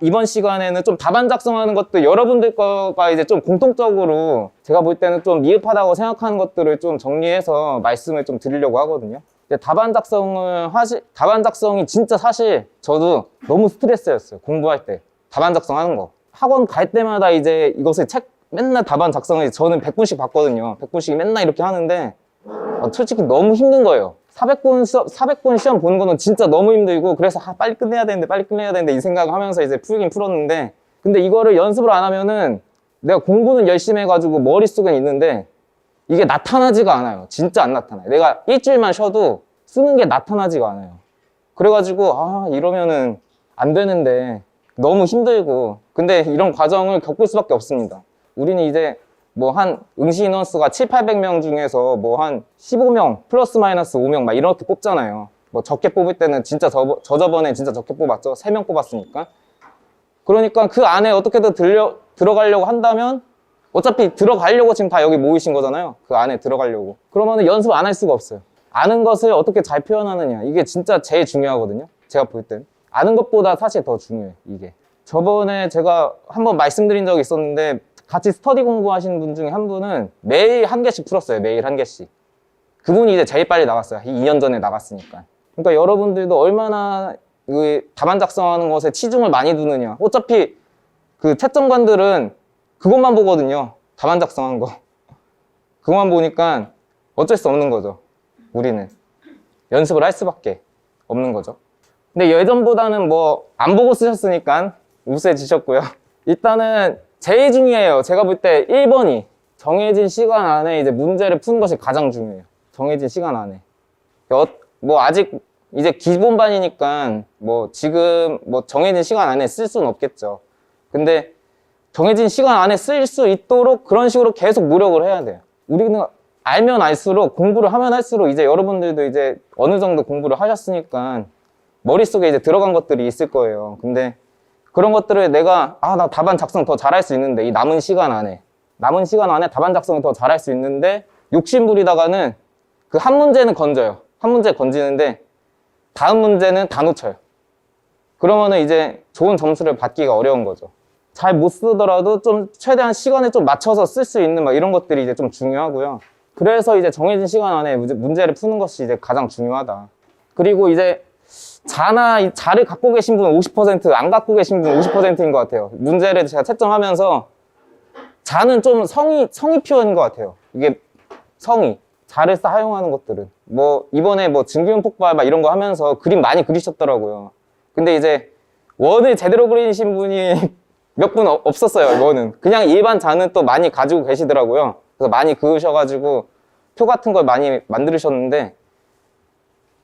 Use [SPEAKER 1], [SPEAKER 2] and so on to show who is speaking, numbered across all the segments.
[SPEAKER 1] 이번 시간에는 좀 답안 작성하는 것도 여러분들 거가 이제 좀 공통적으로 제가 볼 때는 좀 미흡하다고 생각하는 것들을 좀 정리해서 말씀을 좀 드리려고 하거든요. 답안 작성이 진짜 사실 저도 너무 스트레스였어요. 공부할 때 답안 작성하는 거. 학원 갈 때마다 이제 이것을 맨날 답안 작성을 저는 100분씩 받거든요. 100분씩 맨날 이렇게 하는데 솔직히 너무 힘든 거예요. 400번 시험 보는 거는 진짜 너무 힘들고, 그래서 빨리 끝내야 되는데 이 생각을 하면서 이제 풀긴 풀었는데, 근데 이거를 연습을 안 하면은 내가 공부는 열심히 해가지고 머릿속에 있는데 이게 나타나지가 않아요. 진짜 안 나타나요. 내가 일주일만 쉬어도 쓰는 게 나타나지가 않아요. 그래가지고 이러면은 안 되는데 너무 힘들고, 근데 이런 과정을 겪을 수밖에 없습니다. 우리는 이제 뭐 한 응시 인원수가 700~800명 중에서 뭐 한 15명 플러스 마이너스 5명 막 이렇게 뽑잖아요. 뭐 적게 뽑을 때는 진짜 저번에 진짜 적게 뽑았죠. 3명 뽑았으니까. 그러니까 그 안에 어떻게든 들어가려고 한다면, 어차피 들어가려고 지금 다 여기 모이신 거잖아요. 그 안에 들어가려고. 그러면은 연습 안 할 수가 없어요. 아는 것을 어떻게 잘 표현하느냐, 이게 진짜 제일 중요하거든요. 제가 볼 땐 아는 것보다 사실 더 중요해요. 이게 저번에 제가 한번 말씀드린 적이 있었는데, 같이 스터디 공부하시는 분 중에 한 분은 매일 한 개씩 풀었어요. 매일 한 개씩. 그분이 이제 제일 빨리 나갔어요. 2년 전에 나갔으니까. 그러니까 여러분들도 얼마나 답안 작성하는 것에 치중을 많이 두느냐. 어차피 그 채점관들은 그것만 보거든요. 답안 작성한 거. 그것만 보니까 어쩔 수 없는 거죠. 우리는 연습을 할 수밖에 없는 거죠. 근데 예전보다는 뭐 안 보고 쓰셨으니까 우세해지셨고요. 일단은 제일 중요해요. 제가 볼 때 1번이 정해진 시간 안에 이제 문제를 푸는 것이 가장 중요해요. 정해진 시간 안에. 뭐 아직 이제 기본반이니까 뭐 지금 뭐 정해진 시간 안에 쓸 수는 없겠죠. 근데 정해진 시간 안에 쓸 수 있도록 그런 식으로 계속 노력을 해야 돼요. 우리는 알면 알수록, 공부를 하면 할수록, 이제 여러분들도 이제 어느 정도 공부를 하셨으니까 머릿속에 이제 들어간 것들이 있을 거예요. 근데 그런 것들을 내가 나 답안 작성 더 잘할 수 있는데, 이 남은 시간 안에 답안 작성을 더 잘할 수 있는데 욕심 부리다가는 그 한 문제는 건져요. 한 문제 건지는데 다음 문제는 다 놓쳐요. 그러면은 이제 좋은 점수를 받기가 어려운 거죠. 잘 못 쓰더라도 좀 최대한 시간에 좀 맞춰서 쓸 수 있는 막 이런 것들이 이제 좀 중요하고요. 그래서 이제 정해진 시간 안에 문제를 푸는 것이 이제 가장 중요하다. 그리고 이제 자를 갖고 계신 분은 50%, 안 갖고 계신 분은 50%인 것 같아요. 문제를 제가 채점하면서 자는 좀 성의 표현인 것 같아요. 이게 자를 사용하는 것들은. 뭐 이번에 뭐 증기훈 폭발 막 이런 거 하면서 그림 많이 그리셨더라고요. 근데 이제 원을 제대로 그리신 분이 몇 분 없었어요. 원은 그냥 일반 자는 또 많이 가지고 계시더라고요. 그래서 많이 그으셔가지고 표 같은 걸 많이 만드셨는데,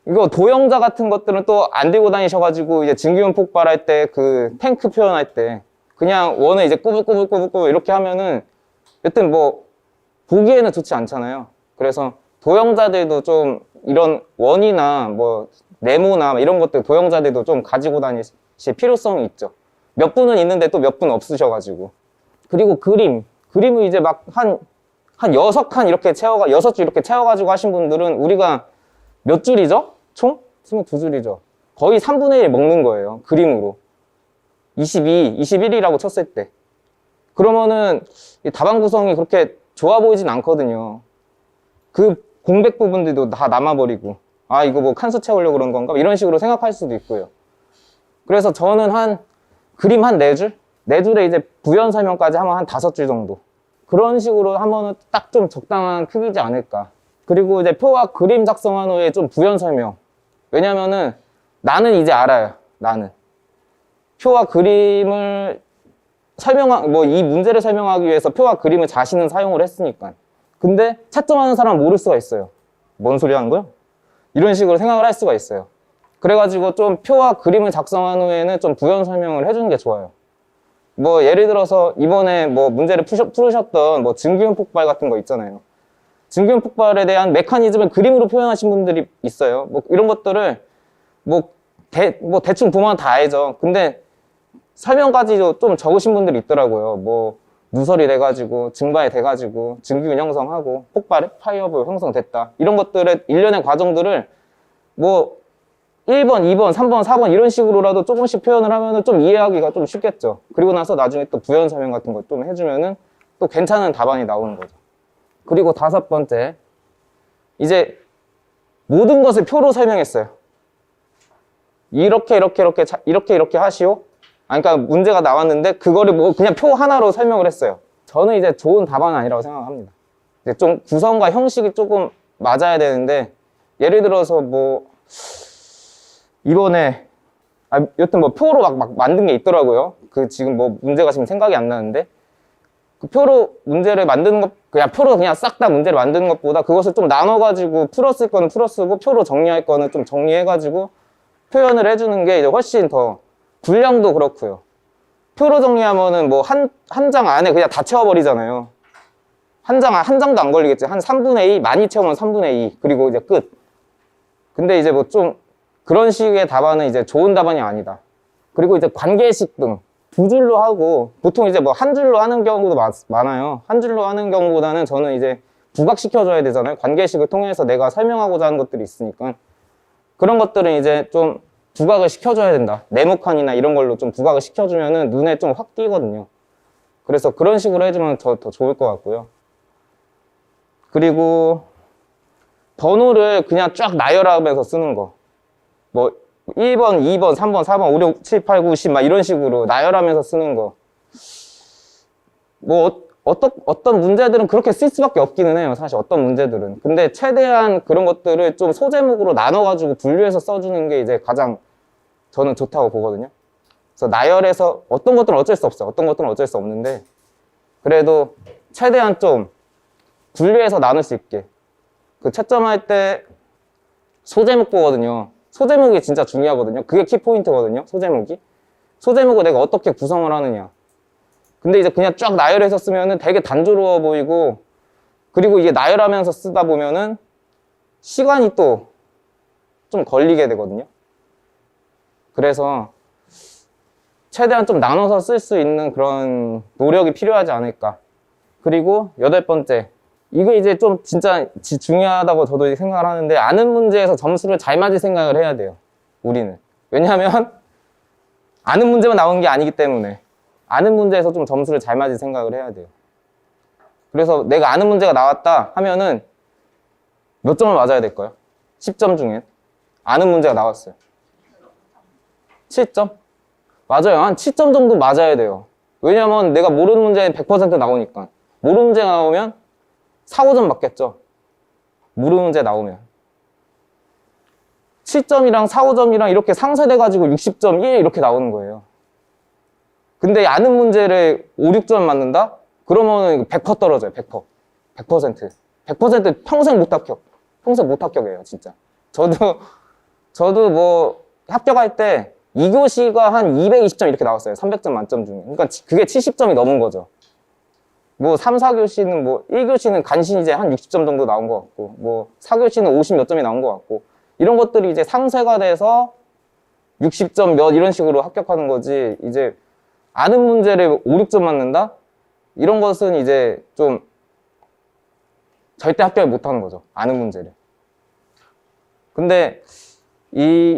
[SPEAKER 1] 이거 도형자 같은 것들은 또 안 들고 다니셔가지고 이제 증기훈 폭발할 때 그 탱크 표현할 때 그냥 원을 이제 꾸불꾸불 이렇게 하면은 여튼 뭐 보기에는 좋지 않잖아요. 그래서 도형자들도 좀 이런 원이나 뭐 네모나 이런 것들 도형자들도 좀 가지고 다니실 필요성이 있죠. 몇 분은 있는데 또 몇 분 없으셔가지고. 그리고 그림을 이제 막 한 6칸 이렇게 6줄 이렇게 채워가지고 하신 분들은 우리가 몇 줄이죠? 총? 22줄이죠. 거의 3분의 1 먹는 거예요. 그림으로. 21이라고 쳤을 때. 그러면은 답안 구성이 그렇게 좋아 보이진 않거든요. 그 공백 부분들도 다 남아버리고, 이거 뭐 칸수 채우려고 그런 건가? 이런 식으로 생각할 수도 있고요. 그래서 저는 그림 한 4줄? 4줄에 이제 부연 설명까지 하면 한 5줄 정도. 그런 식으로 하면은 딱 좀 적당한 크기지 않을까. 그리고 이제 표와 그림 작성한 후에 좀 부연 설명. 왜냐면은 나는 이제 알아요. 나는 표와 그림을 이 문제를 설명하기 위해서 표와 그림을 자신은 사용을 했으니까. 근데 채점하는 사람은 모를 수가 있어요. 뭔 소리 하는 거야? 이런 식으로 생각을 할 수가 있어요. 그래가지고 좀 표와 그림을 작성한 후에는 좀 부연 설명을 해주는 게 좋아요. 뭐 예를 들어서 이번에 뭐 문제를 풀으셨던 뭐 증기훈 폭발 같은 거 있잖아요. 증기훈 폭발에 대한 메커니즘을 그림으로 표현하신 분들이 있어요. 뭐 이런 것들을 대충 보면 다 알죠. 근데 설명까지도 좀 적으신 분들이 있더라고요. 뭐 누설이 돼가지고 증발이 돼가지고 증기훈 형성하고 파이어볼 형성됐다. 이런 것들의 일련의 과정들을 뭐 1번, 2번, 3번, 4번 이런 식으로라도 조금씩 표현을 하면은 좀 이해하기가 좀 쉽겠죠. 그리고 나서 나중에 또 부연 설명 같은 거 좀 해주면은 또 괜찮은 답안이 나오는 거죠. 그리고 5번째, 이제 모든 것을 표로 설명했어요. 이렇게 하시오. 그러니까 문제가 나왔는데 그거를 뭐 그냥 표 하나로 설명을 했어요. 저는 이제 좋은 답안은 아니라고 생각합니다. 이제 좀 구성과 형식이 조금 맞아야 되는데, 예를 들어서 뭐 이번에 여튼 뭐 표로 막 만든 게 있더라고요. 그 지금 뭐 문제가 지금 생각이 안 나는데, 그 표로 문제를 만드는 것, 그냥 표로 그냥 싹 다 문제를 만드는 것보다 그것을 좀 나눠가지고 풀었을 거는 풀어쓰고 표로 정리할 거는 좀 정리해가지고 표현을 해주는 게 이제 훨씬 더 분량도 그렇고요. 표로 정리하면은 뭐 한 장 안에 그냥 다 채워버리잖아요. 한 장도 안 걸리겠지. 한 3분의 2, 많이 채우면 3분의 2. 그리고 이제 끝. 근데 이제 뭐 좀 그런 식의 답안은 이제 좋은 답안이 아니다. 그리고 이제 관계식 등 두 줄로 하고, 보통 이제 뭐 한 줄로 하는 경우도 많아요. 한 줄로 하는 경우보다는 저는 이제 부각시켜줘야 되잖아요. 관계식을 통해서 내가 설명하고자 하는 것들이 있으니까. 그런 것들은 이제 좀 부각을 시켜줘야 된다. 네모칸이나 이런 걸로 좀 부각을 시켜주면은 눈에 좀 확 띄거든요. 그래서 그런 식으로 해주면 더 좋을 것 같고요. 그리고 번호를 그냥 쫙 나열하면서 쓰는 거. 뭐 1번, 2번, 3번, 4번, 5, 6, 7, 8, 9, 10 막 이런 식으로 나열하면서 쓰는 거. 뭐 어떤 문제들은 그렇게 쓸 수밖에 없기는 해요. 사실 어떤 문제들은. 근데 최대한 그런 것들을 좀 소제목으로 나눠가지고 분류해서 써주는 게 이제 가장 저는 좋다고 보거든요. 그래서 나열해서 어떤 것들은 어쩔 수 없어요. 어떤 것들은 어쩔 수 없는데, 그래도 최대한 좀 분류해서 나눌 수 있게. 그 채점할 때 소제목 보거든요. 소제목이 진짜 중요하거든요. 그게 키포인트거든요. 소제목을 내가 어떻게 구성을 하느냐. 근데 이제 그냥 쫙 나열해서 쓰면은 되게 단조로워 보이고, 그리고 이게 나열하면서 쓰다 보면은 시간이 또 좀 걸리게 되거든요. 그래서 최대한 좀 나눠서 쓸 수 있는 그런 노력이 필요하지 않을까. 그리고 8번째, 이게 이제 좀 진짜 중요하다고 저도 생각을 하는데, 아는 문제에서 점수를 잘 맞을 생각을 해야 돼요. 우리는. 왜냐하면 아는 문제만 나오는 게 아니기 때문에 아는 문제에서 좀 점수를 잘 맞을 생각을 해야 돼요. 그래서 내가 아는 문제가 나왔다 하면은 몇 점을 맞아야 될까요? 10점 중에 아는 문제가 나왔어요. 7점? 맞아요. 한 7점 정도 맞아야 돼요. 왜냐면 내가 모르는 문제는 100% 나오니까. 모르는 문제 나오면 4, 5점 맞겠죠. 모르는 문제 나오면 7점이랑 4, 5점이랑 이렇게 상쇄돼가지고 60점, 1 이렇게 나오는 거예요. 근데 아는 문제를 5, 6점 맞는다? 그러면 100% 떨어져요. 100%. 100%. 100% 평생 못 합격. 평생 못 합격이에요, 진짜. 저도 뭐 합격할 때 2교시가 한 220점 이렇게 나왔어요. 300점 만점 중에. 그러니까 그게 70점이 넘은 거죠. 뭐 3, 4교시는 뭐 1교시는 간신히 이제 한 60점 정도 나온 것 같고, 뭐 4교시는 50 몇 점이 나온 것 같고, 이런 것들이 이제 상쇄가 돼서 60점 몇 이런 식으로 합격하는 거지, 이제 아는 문제를 5, 6점 맞는다? 이런 것은 이제 좀 절대 합격을 못 하는 거죠. 아는 문제를. 근데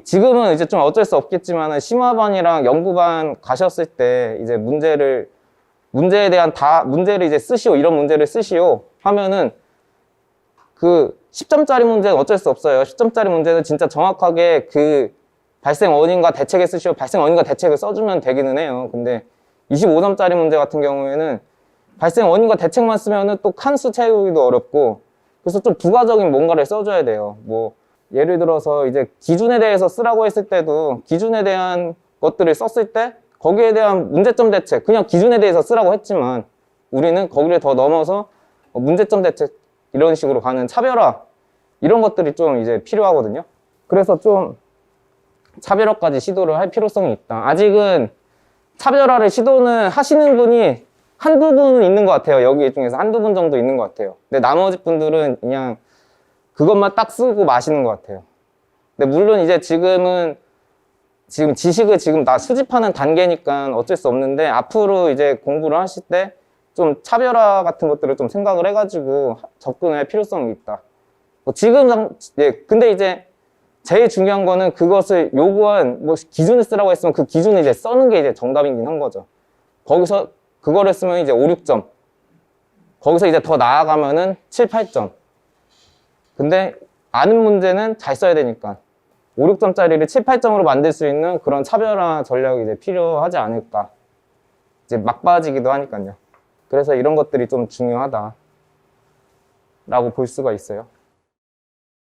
[SPEAKER 1] 지금은 이제 좀 어쩔 수 없겠지만 심화반이랑 연구반 가셨을 때 이제 문제를 이제 쓰시오, 이런 문제를 쓰시오 하면은 그 10점짜리 문제는 어쩔 수 없어요. 10점짜리 문제는 진짜 정확하게 그 발생 원인과 대책을 쓰시오, 발생 원인과 대책을 써주면 되기는 해요. 근데 25점짜리 문제 같은 경우에는 발생 원인과 대책만 쓰면은 또 칸수 채우기도 어렵고, 그래서 좀 부가적인 뭔가를 써줘야 돼요. 뭐 예를 들어서 이제 기준에 대해서 쓰라고 했을 때도 기준에 대한 것들을 썼을 때 거기에 대한 문제점 대책, 그냥 기준에 대해서 쓰라고 했지만 우리는 거기를 더 넘어서 문제점 대책 이런 식으로 가는 차별화, 이런 것들이 좀 이제 필요하거든요. 그래서 좀 차별화까지 시도를 할 필요성이 있다. 아직은 차별화를 시도는 하시는 분이 한두 분 있는 것 같아요. 여기 중에서 한두 분 정도 있는 것 같아요. 근데 나머지 분들은 그냥 그것만 딱 쓰고 마시는 것 같아요. 근데 물론 이제 지금 지식을 지금 다 수집하는 단계니까 어쩔 수 없는데, 앞으로 이제 공부를 하실 때 좀 차별화 같은 것들을 좀 생각을 해가지고 접근할 필요성이 있다. 뭐 근데 이제 제일 중요한 거는 그것을 요구한 뭐 기준을 쓰라고 했으면 그 기준을 이제 써는 게 이제 정답이긴 한 거죠. 거기서 그거를 쓰면 이제 5, 6점. 거기서 이제 더 나아가면은 7, 8점. 근데 아는 문제는 잘 써야 되니까 5, 6점짜리를 7, 8점으로 만들 수 있는 그런 차별화 전략이 이제 필요하지 않을까. 이제 막바지기도 하니까요. 그래서 이런 것들이 좀 중요하다라고 볼 수가 있어요.